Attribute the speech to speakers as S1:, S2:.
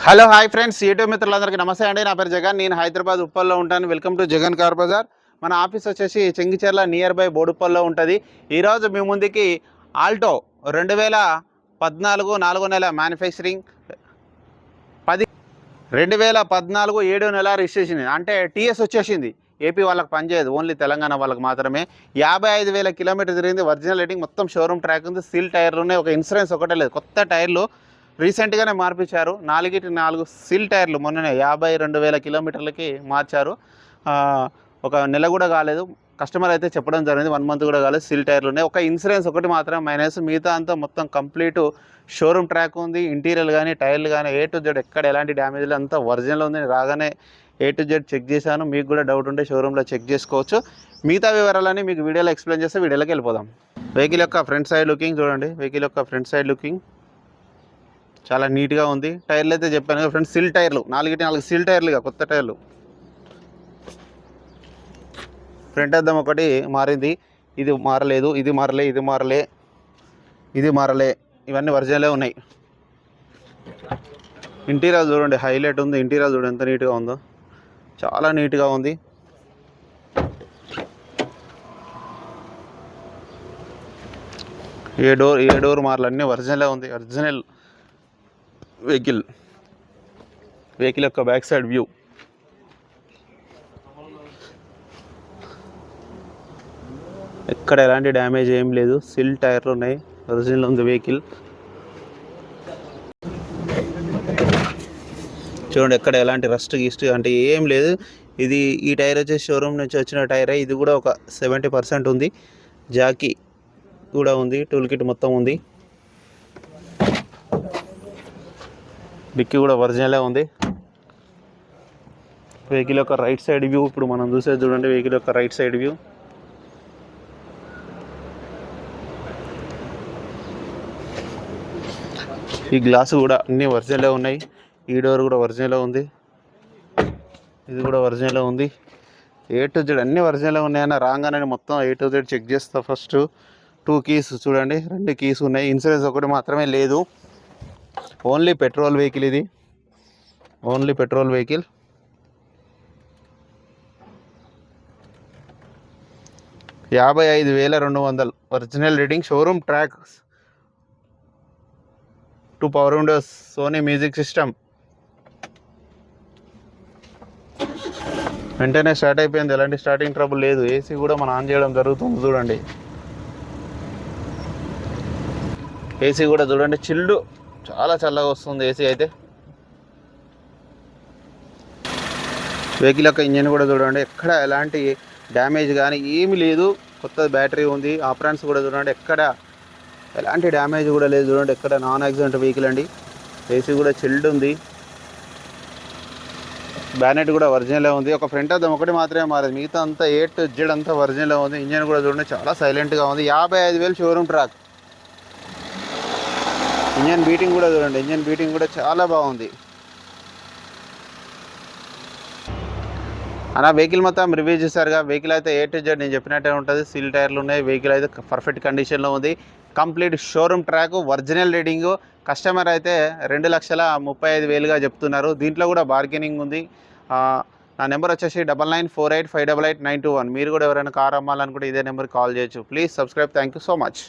S1: Hello hi friends, YouTube మిత్రులందరికీ నమస్తే అండి. నా పేరు జగన్. నేను హైదరాబాద్ ఉప్పల్లో ఉంటాను. Welcome to Jagan car Bazaar. మన ఆఫీస్ వచ్చేసి చెంగిచెర్ల నియర్ బై బోడుప్పల్లో ఉంటుంది. ఈరోజు మీ ముందుకి ఆల్టో 2014 4 నెల మ్యానుఫ్యాక్చరింగ్, 2014 7 నెల రిజిస్ట్రేషన్, అంటే టీఎస్ వచ్చేసింది. ఏపీ వాళ్ళకి పనిచేయదు, ఓన్లీ తెలంగాణ వాళ్ళకి మాత్రమే. 55,000 కిలోమీటర్ తిరిగింది. ఒరిజినల్ రేటింగ్, మొత్తం షోరూమ్ ట్రాక్ ఉంది. సీల్ టైర్లు ఉన్నాయి, ఒక ఇన్సూరెన్స్ ఒకటే లేదు. కొత్త టైర్లు రీసెంట్గానే మార్పించారు. 4 సీల్ టైర్లు మొన్ననే 52,000 కిలోమీటర్లకి మార్చారు. ఒక నెల కూడా కాలేదు. కస్టమర్ అయితే చెప్పడం జరిగింది, 1 మంత్ కూడా కాలేదు. సీల్ టైర్లు ఉన్నాయి, ఒక ఇన్సూరెన్స్ ఒకటి మాత్రం మైనస్. మిగతా అంతా మొత్తం కంప్లీట్ షోరూమ్ ట్రాక్ ఉంది. ఇంటీరియర్ కానీ టైర్లు కానీ A to Z ఎక్కడ ఎలాంటి డ్యామేజ్ లేదు, అంతా ఒరిజినల్ ఉంది. రాగానే A to Z చెక్ చేశాను. మీకు కూడా డౌట్ ఉంటే షోరూంలో చెక్ చేసుకోవచ్చు. మిగతా వివరాలని మీకు వీడియోలో ఎక్స్ప్లెయిన్ చేస్తే వీడియోలోకి వెళ్ళిపోదాం. వెహికల్ యొక్క ఫ్రంట్ సైడ్ లుకింగ్ చూడండి. వెహికల్ యొక్క ఫ్రంట్ సైడ్ లుకింగ్ చాలా నీట్గా ఉంది. టైర్లు అయితే చెప్పాను కదా ఫ్రెండ్స్, సీల్ టైర్లు, 4 సీల్ టైర్లుగా కొత్త టైర్లు. ఫ్రంట్ అద్దం ఒకటి మారింది, ఇది మారలేదు. ఇది మారలే, ఇది మారలే, ఇది మారలే. ఇవన్నీ ఒరిజినలే ఉన్నాయి. ఇంటీరియర్ చూడండి, హైలైట్ ఉంది. ఇంటీరియర్ చూడండి ఎంత నీట్గా ఉందో, చాలా నీట్గా ఉంది. ఏ డోర్ మారలు అన్నీ ఒరిజినలే ఉంది. ఒరిజినల్ వెహికల్ యొక్క బ్యాక్ సైడ్ వ్యూ. ఎక్కడ ఎలాంటి డ్యామేజ్ ఏం లేదు. సిల్ టైర్లు ఉన్నాయి, ఒరిజినల్ ఉంది వెహికల్. చూడండి, ఎక్కడ ఎలాంటి రస్ట్ గిస్ట్ అంటే ఏం లేదు. ఇది ఈ టైర్ వచ్చేసి షోరూమ్ నుంచి వచ్చిన టైరే. ఇది కూడా ఒక 70% ఉంది. జాకీ కూడా ఉంది, టూల్ కిట్ మొత్తం ఉంది. డిక్కీ కూడా ఒరిజినలే ఉంది. వెహికల్ యొక్క రైట్ సైడ్ వ్యూ ఇప్పుడు మనం చూసేది చూడండి. వెహికల్ యొక్క రైట్ సైడ్ వ్యూ. ఈ గ్లాసు కూడా అన్నీ ఒరిజినలే ఉన్నాయి. ఈ డోర్ కూడా ఒరిజినలే ఉంది, ఇది కూడా ఒరిజినలే ఉంది. A to Z అన్నీ ఒరిజినలే ఉన్నాయన్న. రాగానే మొత్తం A to Z చెక్ చేస్తా. ఫస్ట్ 2 కీస్ చూడండి, 2 కీస్ ఉన్నాయి. ఇన్సూరెన్స్ ఒకటి మాత్రమే లేదు. ఓన్లీ పెట్రోల్ వెహికల్, ఇది only petrol vehicle. $55,200 original rating. Showroom track, 2 power windows, Sony music system. వెంటనే స్టార్ట్ అయిపోయింది, ఎలాంటి స్టార్టింగ్ ట్రబుల్ లేదు. ఏసీ కూడా మనం ఆన్ చేయడం జరుగుతుంది చూడండి. ఏసీ కూడా చూడండి, చిల్డ్, చాలా చల్లగా వస్తుంది ఏసీ అయితే. వెహికల్ యొక్క ఇంజన్ కూడా చూడండి, ఎక్కడ ఎలాంటి డ్యామేజ్ కానీ ఏమీ లేదు. కొత్త బ్యాటరీ ఉంది. ఆప్రాన్స్ కూడా చూడండి, ఎక్కడ ఎలాంటి డ్యామేజ్ కూడా లేదు. చూడండి, ఎక్కడ నాన్ యాక్సిడెంట్ వెహికల్ అండి. ఏసీ కూడా చిల్డ్ ఉంది. బ్యానెట్ కూడా ఒరిజినలే ఉంది. ఒక ఫ్రంట్ అద్దం ఒకటి మాత్రమే మారేది, మిగతా అంతా A to Z అంతా ఒరిజినలే ఉంది. ఇంజన్ కూడా చూడండి, చాలా సైలెంట్గా ఉంది. 55,000 షోరూమ్ ట్రాక్. ఇంజన్ బీటింగ్ కూడా చూడండి, ఇంజన్ బీటింగ్ కూడా చాలా బాగుంది. అలా వెహికల్ మొత్తం రివ్యూ చేశారుగా. వెహికల్ అయితే A to Z నేను చెప్పినట్టే ఉంటుంది. సీల్ టైర్లు ఉన్నాయి. వెహికల్ అయితే పర్ఫెక్ట్ కండిషన్లో ఉంది. Complete showroom track, original reading. Customer అయితే 2,35,000గా చెప్తున్నారు. దీంట్లో కూడా బార్గెనింగ్ ఉంది. నా నెంబర్ వచ్చేసి 9948588921. మీరు కూడా ఎవరైనా కార్ అమ్మాలనుకుంటే ఇదే నెంబర్కి కాల్ చేయొచ్చు. Please subscribe. Thank you so much.